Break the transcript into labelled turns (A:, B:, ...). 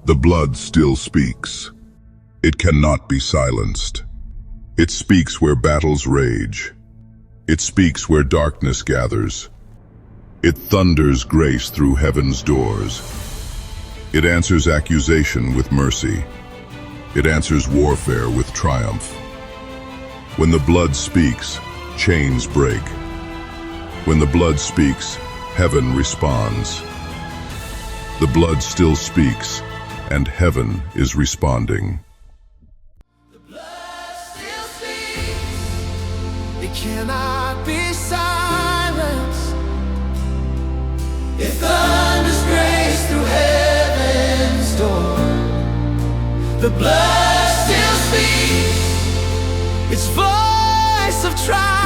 A: The blood still speaks. It cannot be silenced. It speaks where battles rage. It speaks where darkness gathers. It thunders grace through heaven's doors. It answers accusation with mercy. It answers warfare with triumph. When the blood speaks, chains break. When the blood speaks, heaven responds. The blood still speaks, and heaven is responding.
B: The blood still speaks. It cannot be silenced. It thunders grace through heaven's door. The blood still speaks. Its voice of triumph